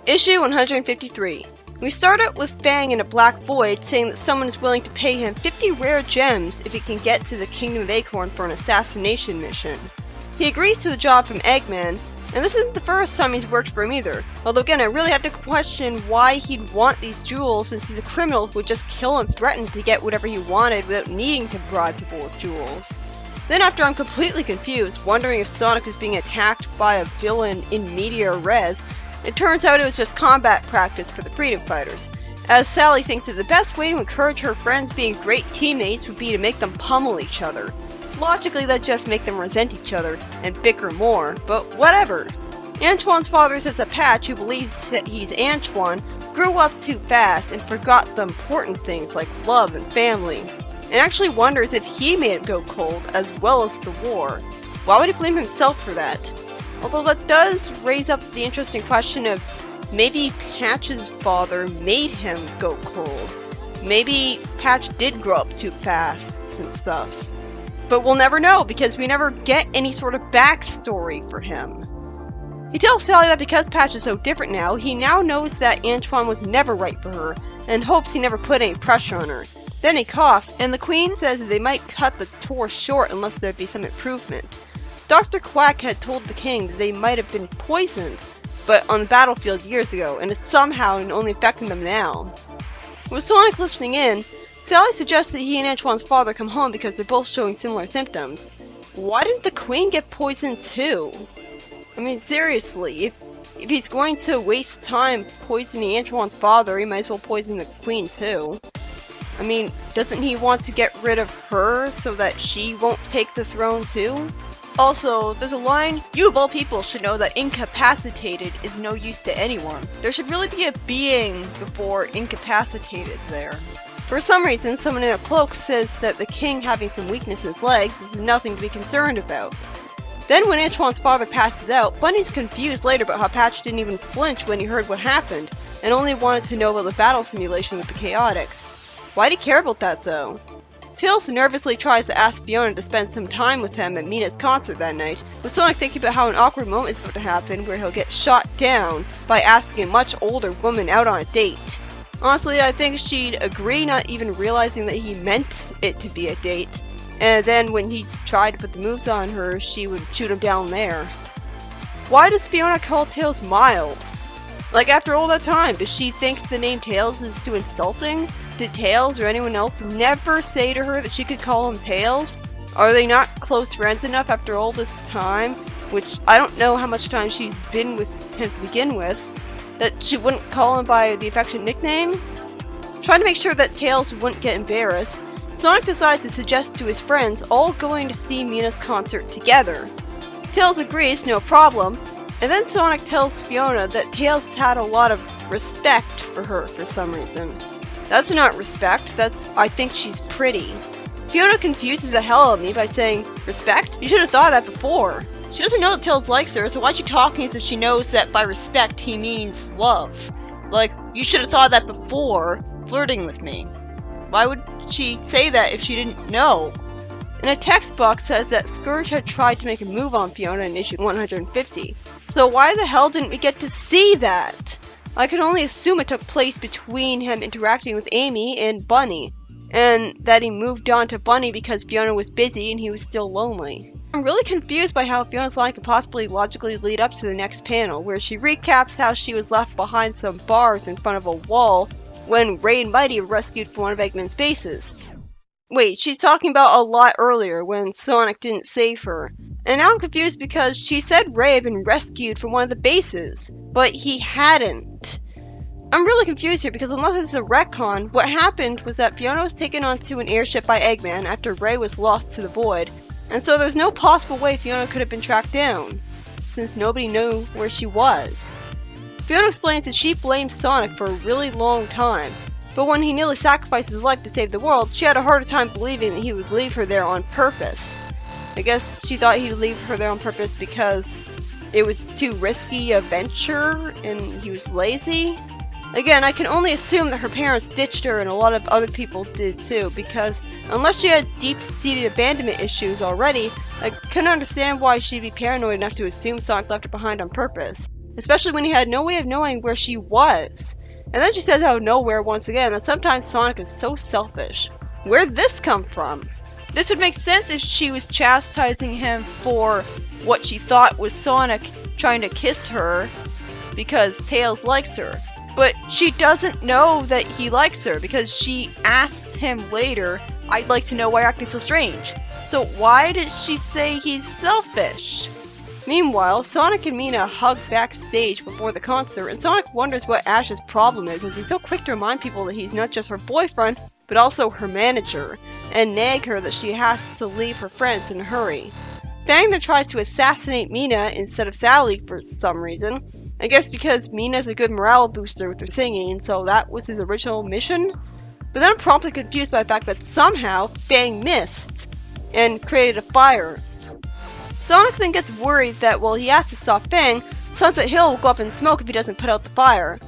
Issue 153. We start out with Fang in a black void saying that someone is willing to pay him 50 rare gems if he can get to the Kingdom of Acorn for an assassination mission. He agrees to the job from Eggman, and this isn't the first time he's worked for him either. Although again, I really have to question why he'd want these jewels since he's a criminal who would just kill and threaten to get whatever he wanted without needing to bribe people with jewels. Then after I'm completely confused, wondering if Sonic was being attacked by a villain in media res, it turns out it was just combat practice for the freedom fighters, as Sally thinks that the best way to encourage her friends being great teammates would be to make them pummel each other. Logically, that'd just make them resent each other and bicker more, but whatever. Antoine's father says that Patch, who believes that he's Antoine, grew up too fast and forgot the important things like love and family, and actually wonders if he made it go cold as well as the war. Why would he blame himself for that? Although that does raise up the interesting question of maybe Patch's father made him go cold. Maybe Patch did grow up too fast and stuff. But we'll never know because we never get any sort of backstory for him. He tells Sally that because Patch is so different now, he now knows that Antoine was never right for her and hopes he never put any pressure on her. Then he coughs, and the Queen says that they might cut the tour short unless there'd be some improvement. Dr. Quack had told the king that they might have been poisoned, but on the battlefield years ago, and is somehow only affecting them now. With Sonic listening in, Sally suggests that he and Antoine's father come home because they're both showing similar symptoms. Why didn't the Queen get poisoned too? I mean, seriously, if he's going to waste time poisoning Antoine's father, he might as well poison the Queen too. I mean, doesn't he want to get rid of her so that she won't take the throne too? Also, there's a line, "You of all people should know that incapacitated is no use to anyone." There should really be a being before incapacitated there. For some reason, someone in a cloak says that the king having some weakness in his legs is nothing to be concerned about. Then when Antoine's father passes out, Bunny's confused later about how Patch didn't even flinch when he heard what happened, and only wanted to know about the battle simulation with the Chaotix. Why'd he care about that though? Tails nervously tries to ask Fiona to spend some time with him at Mina's concert that night, with Sonic thinking about how an awkward moment is about to happen where he'll get shot down by asking a much older woman out on a date. Honestly, I think she'd agree, not even realizing that he meant it to be a date, and then when he tried to put the moves on her, she would shoot him down there. Why does Fiona call Tails Miles? Like, after all that time, does she think the name Tails is too insulting? Did Tails or anyone else never say to her that she could call him Tails? Are they not close friends enough after all this time, which I don't know how much time she's been with him to begin with, that she wouldn't call him by the affectionate nickname? Trying to make sure that Tails wouldn't get embarrassed, Sonic decides to suggest to his friends all going to see Mina's concert together. Tails agrees, no problem, and then Sonic tells Fiona that Tails had a lot of respect for her for some reason. That's not respect, that's I think she's pretty. Fiona confuses the hell out of me by saying, "Respect? You should have thought of that before." She doesn't know that Tails likes her, so why's she talking as if she knows that by respect he means love? Like, you should have thought of that before flirting with me. Why would she say that if she didn't know? And a text box says that Scourge had tried to make a move on Fiona in issue 150. So why the hell didn't we get to see that? I can only assume it took place between him interacting with Amy and Bunny, and that he moved on to Bunny because Fiona was busy and he was still lonely. I'm really confused by how Fiona's line could possibly logically lead up to the next panel, where she recaps how she was left behind some bars in front of a wall when Ray and Mighty were rescued from one of Eggman's bases. Wait, she's talking about a lot earlier when Sonic didn't save her. And now I'm confused because she said Ray had been rescued from one of the bases, but he hadn't. I'm really confused here because unless it's a retcon, what happened was that Fiona was taken onto an airship by Eggman after Ray was lost to the void, and so there's no possible way Fiona could have been tracked down, since nobody knew where she was. Fiona explains that she blames Sonic for a really long time, but when he nearly sacrificed his life to save the world, she had a harder time believing that he would leave her there on purpose. I guess she thought he'd leave her there on purpose because it was too risky a venture and he was lazy. Again, I can only assume that her parents ditched her and a lot of other people did too, because unless she had deep-seated abandonment issues already, I couldn't understand why she'd be paranoid enough to assume Sonic left her behind on purpose. especially when he had no way of knowing where she was. And then she says out of nowhere once again that sometimes Sonic is so selfish. Where'd this come from? This would make sense if she was chastising him for what she thought was Sonic trying to kiss her because Tails likes her. But she doesn't know that he likes her because she asked him later, "I'd like to know why you're acting so strange." So why did she say he's selfish? Meanwhile, Sonic and Mina hug backstage before the concert, and Sonic wonders what Ash's problem is, as he's so quick to remind people that he's not just her boyfriend, but also her manager, and nag her that she has to leave her friends in a hurry. Fang then tries to assassinate Mina instead of Sally for some reason. I guess because Mina's a good morale booster with her singing, so that was his original mission? But then I'm promptly confused by the fact that somehow Fang missed and created a fire. Sonic then gets worried that while he has to stop Fang, Sunset Hill will go up in smoke if he doesn't put out the fire.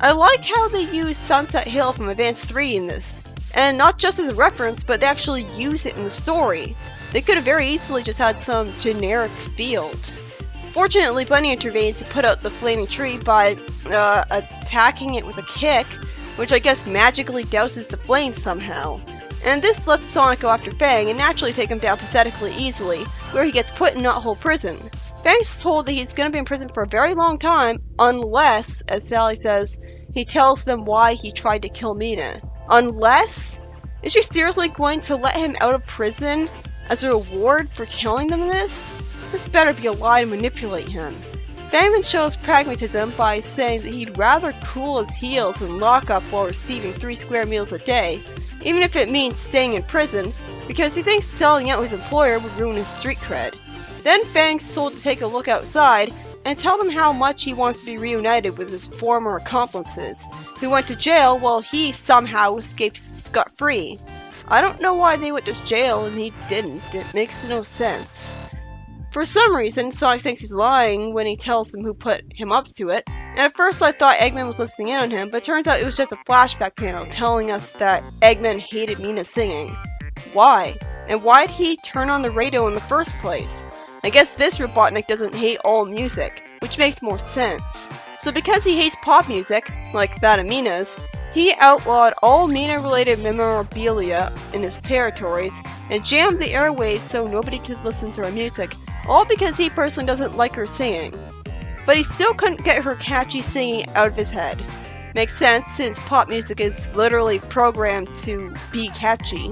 I like how they use Sunset Hill from Advance 3 in this, and not just as a reference, but they actually use it in the story. They could have very easily just had some generic field. Fortunately, Bunny intervenes to put out the flaming tree by attacking it with a kick, which I guess magically douses the flames somehow. And this lets Sonic go after Fang and naturally take him down pathetically easily, where he gets put in Knothole Prison. Fang's told that he's going to be in prison for a very long time, unless, as Sally says, he tells them why he tried to kill Mina. Unless? Is she seriously going to let him out of prison as a reward for telling them this? This better be a lie to manipulate him. Fang then shows pragmatism by saying that he'd rather cool his heels in lockup while receiving 3 square meals a day, even if it means staying in prison, because he thinks selling out his employer would ruin his street cred. Then Fang's told to take a look outside and tell them how much he wants to be reunited with his former accomplices, who went to jail while he somehow escaped scot-free. I don't know why they went to jail and he didn't. It makes no sense. For some reason, Sonic thinks he's lying when he tells them who put him up to it, and at first I thought Eggman was listening in on him, but it turns out it was just a flashback panel telling us that Eggman hated Mina singing. Why? And why'd he turn on the radio in the first place? I guess this Robotnik doesn't hate all music, which makes more sense. So because he hates pop music, like that of Mina's, he outlawed all Mina-related memorabilia in his territories and jammed the airwaves so nobody could listen to her music, all because he personally doesn't like her singing. But he still couldn't get her catchy singing out of his head. Makes sense since pop music is literally programmed to be catchy.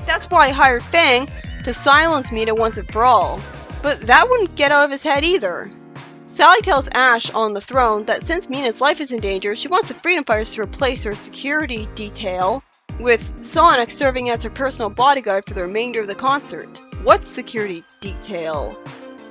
That's why he hired Fang to silence Mina once and for all. But that wouldn't get out of his head either. Sally tells Ash on the throne that since Mina's life is in danger, she wants the Freedom Fighters to replace her security detail, with Sonic serving as her personal bodyguard for the remainder of the concert. What security detail?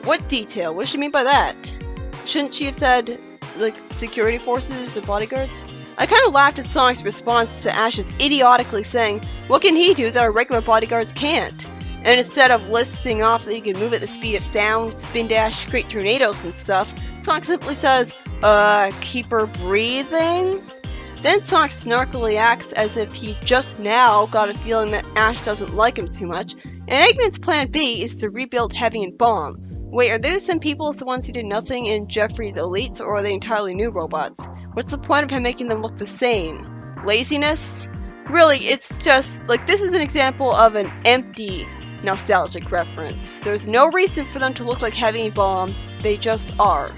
What detail? What does she mean by that? Shouldn't she have said, like, security forces or bodyguards? I kind of laughed at Sonic's response to Ash's idiotically saying, what can he do that our regular bodyguards can't? And instead of listing off that he can move at the speed of sound, spin dash, create tornadoes and stuff, Sonic simply says, keep her breathing? Then Sonic snarkily acts as if he just now got a feeling that Ash doesn't like him too much, and Eggman's plan B is to rebuild Heavy and Bomb. Wait, are they the same people as the ones who did nothing in Jeffrey's Elites, or are they entirely new robots? What's the point of him making them look the same? Laziness? Really, it's just, like, this is an example of an empty nostalgic reference. There's no reason for them to look like Heavy and Bomb, they just are.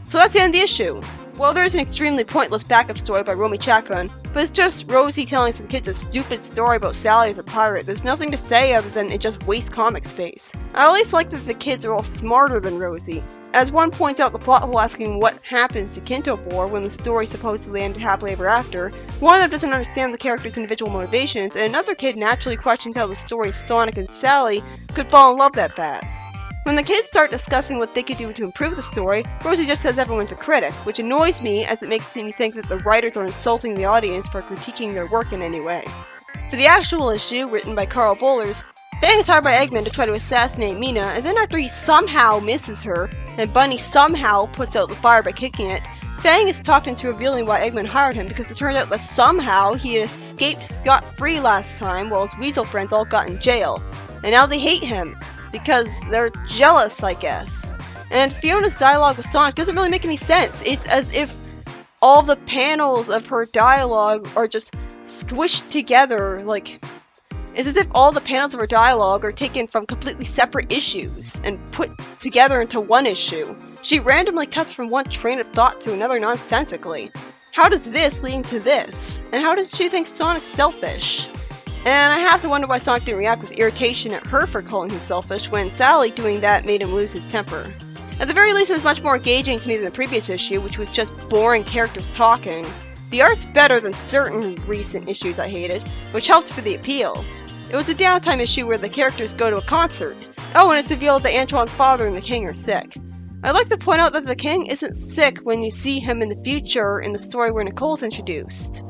So that's the end of the issue. Well, there's an extremely pointless backup story by Romy Chacon, but it's just Rosie telling some kids a stupid story about Sally as a pirate. There's nothing to say other than it just wastes comic space. I at least like that the kids are all smarter than Rosie. As one points out the plot hole asking what happens to Kintobor when the story supposedly ended happily ever after, one of them doesn't understand the character's individual motivations, and another kid naturally questions how the story Sonic and Sally could fall in love that fast. When the kids start discussing what they could do to improve the story, Rosie just says everyone's a critic, which annoys me as it makes me think that the writers are insulting the audience for critiquing their work in any way. For the actual issue, written by Carl Bollers, Fang is hired by Eggman to try to assassinate Mina, and then after he somehow misses her, and Bunny somehow puts out the fire by kicking it, Fang is talked into revealing why Eggman hired him because it turned out that somehow he had escaped scot-free last time while his weasel friends all got in jail. And now they hate him, because they're jealous, I guess. And Fiona's dialogue with Sonic doesn't really make any sense. It's as if all the panels of her dialogue are just squished together, like, it's as if all the panels of her dialogue are taken from completely separate issues and put together into one issue. She randomly cuts from one train of thought to another nonsensically. How does this lead to this? And how does she think Sonic's selfish? And I have to wonder why Sonic didn't react with irritation at her for calling him selfish when Sally doing that made him lose his temper. At the very least, it was much more engaging to me than the previous issue, which was just boring characters talking. The art's better than certain recent issues I hated, which helped for the appeal. It was a downtime issue where the characters go to a concert. Oh, and it's revealed that Antoine's father and the king are sick. I'd like to point out that the king isn't sick when you see him in the future in the story where Nicole's introduced.